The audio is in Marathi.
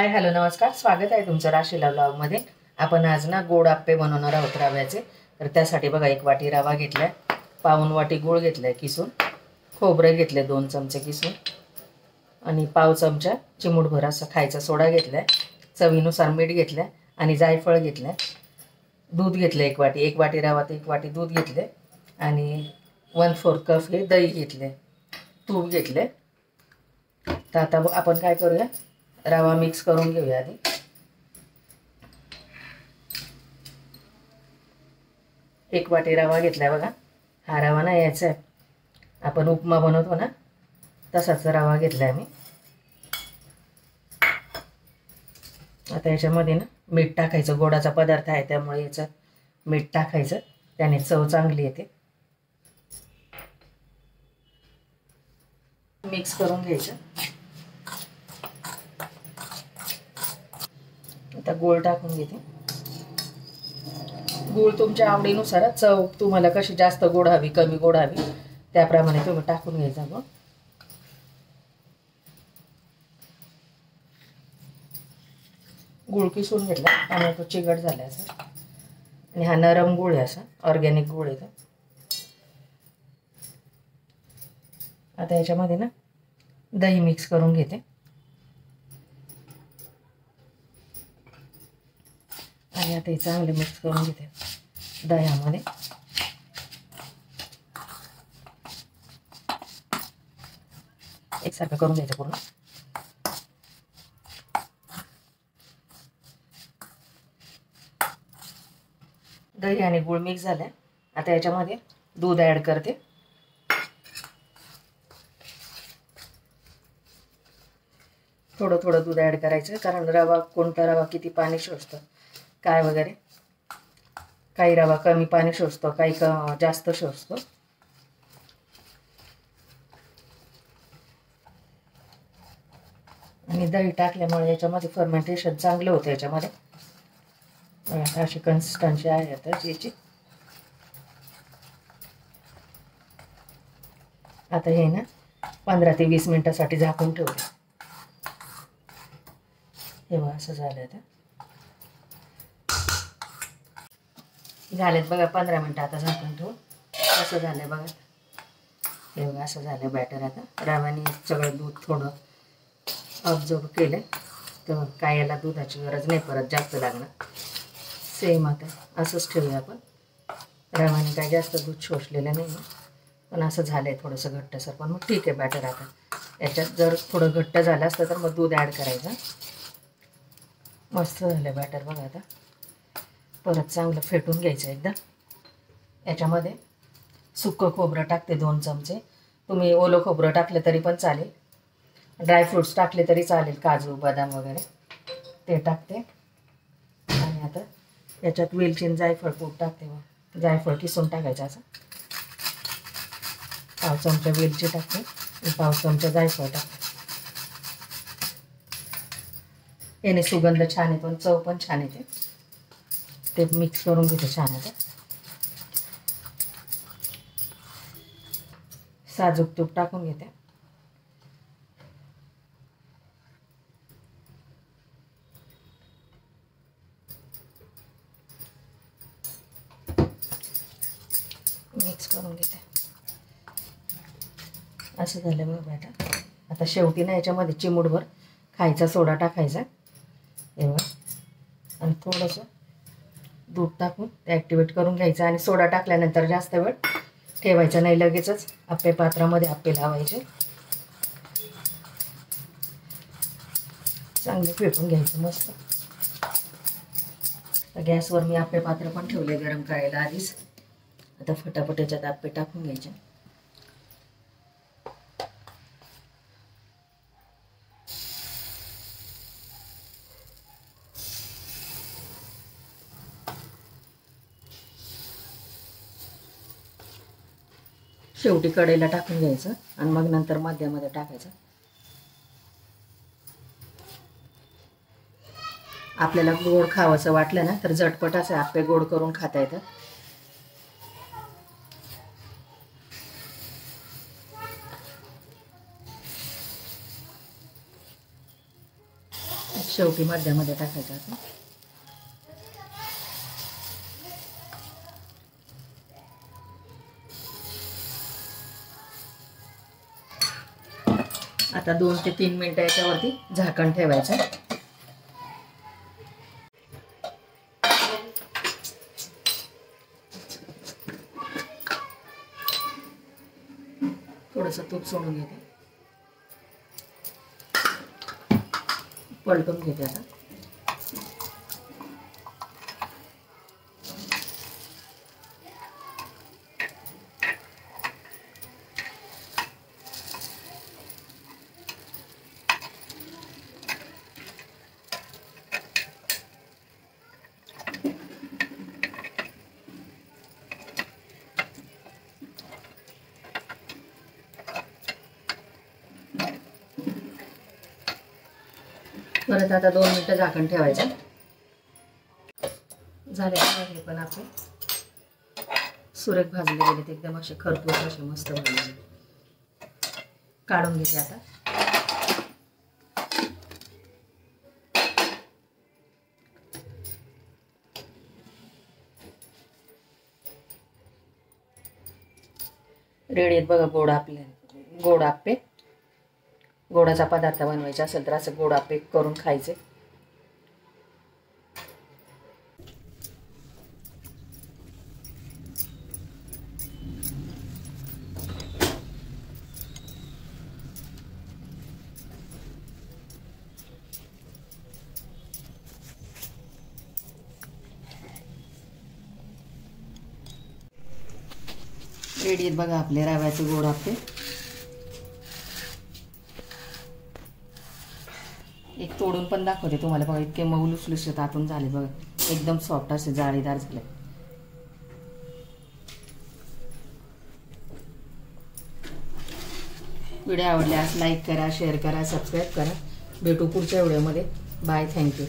हाय हॅलो नमस्कार, स्वागत आहे तुमचं राशीला ब्लॉगमध्ये। आपण आज ना गोड आप्पे बनवणार आहोत रव्याचे। तर त्यासाठी बघा 1 वाटी रवा घेतलाय, पाऊण वाटी गूळ घेतलाय किसून, खोबरं घेतले 2 चमचे किसून आणि पाव चमचा चिमूटभर असा खायचा सोडा घेतलाय, चवीनुसार मीठ घेतलंय आणि जायफळ घेतलंय। दूध घेतलं 1 वाटी, 1 वाटी रवा तर 1 वाटी दूध घेतले आणि 1/4 कप हे दही घेतले, तूप घेतले। तर आता आपण काय करूया, रवा मिक्स करून घेऊया आधी। एक वाटी रवा घेतलाय बघा। हा रवा ना याचा आहे, आपण उपमा बनवतो ना तसाच रवा घेतलाय मी। आता याच्यामध्ये ना मीठ टाकायचं, गोडाचा पदार्थ आहे त्यामुळे याचं मीठ टाकायचं, त्याने चव चांगली येते। मिक्स करून घ्यायचं। आता गूळ टाकून घेते। गूळ तुमच्या आवडीनुसार, चव तुम्हाला कशी जास्त गोड हवी कमी गोड हवी त्याप्रमाणे तुम्ही टाकून घ्यायचा। मग गूळ किसून घेतला आणि तो चिकट झाला असा, आणि हा नरम गूळ आहे, असा ऑर्गॅनिक गूळ आहे। आता याच्यामध्ये ना दही मिक्स करून घेते आणि आता हे चांगले मिक्स करून घेते दह्यामध्ये। एकसारखं करून घ्यायचं पूर्ण। दही आणि गूळ मिक्स झाले, आता याच्यामध्ये दूध ॲड करते। थोडं थोडं दूध ॲड करायचं, कारण रवा कोणता रवा किती पाणी शोषतो काय वगैरे, काही रवा कमी पाणी शोषतो, काही जास्त शोषतो। आणि दही टाकल्यामुळे याच्यामध्ये फर्मेंटेशन चांगलं होतं याच्यामध्ये। अशी कन्सिस्टन्सी आहे आता याची। आता हे ना 15 ते 20 मिनिटासाठी झाकून ठेवते। हे बघा असं झालं। आता झालेत बघा 15 मिनिटं, आता झाकून ठेवून असं झालंय बघा। हे बघा असं झालं बॅटर। आता रव्याने सगळं दूध थोडं ऑब्झर्व केलं, तर काय याला दुधाची गरज नाही परत जास्त लागणार। सेम आता असंच ठेवूया आपण, रव्याने काय जास्त दूध शोषलेलं नाही, पण असं झालंय थोडंसं घट्टसर, पण मग ठीक आहे बॅटर। आता याच्यात जर थोडं घट्ट झालं असतं तर मग दूध ॲड करायचं। मस्त झालं बॅटर बघा। आता परत चांगलं फेटून घ्यायचं एकदा। याच्यामध्ये सुकं खोबरं टाकते 2 चमचे, तुम्ही ओलं खोबरं टाकलं तरी पण चालेल, ड्रायफ्रूट्स टाकले तरी चालेल, काजू बदाम वगैरे ते टाकते। आणि आता याच्यात वेलची जायफळ पूड टाकते, मग जायफळ किसून टाकायचं असं। पाव चमचा वेलची टाकते आणि पाव चमचा जायफळ टाकते, याने सुगंध छान येतो आणि चव पण छान येते। ते मिक्स करून घेते छान। आता साजूक तूप टाकून घेते। मिक्स करून घेते, असं झालं बघ बॅटर। आता शेवटी ना याच्यामध्ये चिमूटभर खायचा सोडा टाकायचा एवढं, आणि थोडंसं दूध टाकून ॲक्टिवेट करून घ्यायचं। आणि सोडा टाकल्यानंतर जास्त वेळ ठेवायचं नाही, लगेचच आप्पे पात्रामध्ये आप्पे लावायचे। चांगले फेटून घ्यायचं मस्त। गॅसवर मी आप्पे पात्र पण ठेवले गरम करायला आधीच। आता फटाफट याच्यात आप्पे टाकून घ्यायचे। शेवटी कढईला टाकून घ्यायचं आणि मग नंतर मध्यामध्ये टाकायचं। आपल्याला गोड खावंसं वाटलं ना तर झटपट असे आप्पे गोड करून खाता येतात। शेवटी मध्यामध्ये टाकायचं आता. आता 2 ते 3 मिनिटं याच्यावरती झाकण ठेवायचं. थोडंसं तूप सोडून घेते, पलटून घेते आता. परत आता 2 मिनिटं झाकण ठेवायचं. झाले हे पण आपले सुरेख भाजले गेले, ते एकदम असे खरपूस असे मस्त भाजले. काढून घेते आता. रेडी आहेत बघा गोड आप्पे. गोडाचा पदार्थ बनवायचा असेल तर असं गोड आप्पे करून खायचे. रेडी आहेत बघा आपले रव्याचे गोड आप्पे. एक तोडून पण दाखवते तुम्हाला बघा, इतके मऊ लुसलुशीत आतून झाले बघा, एकदम सॉफ्ट असे जाळीदार झाले. व्हिडिओ आवडल्यास लाईक करा, शेअर करा, सबस्क्राईब करा. भेटू पुढच्या व्हिडिओमध्ये. Bye, thank you.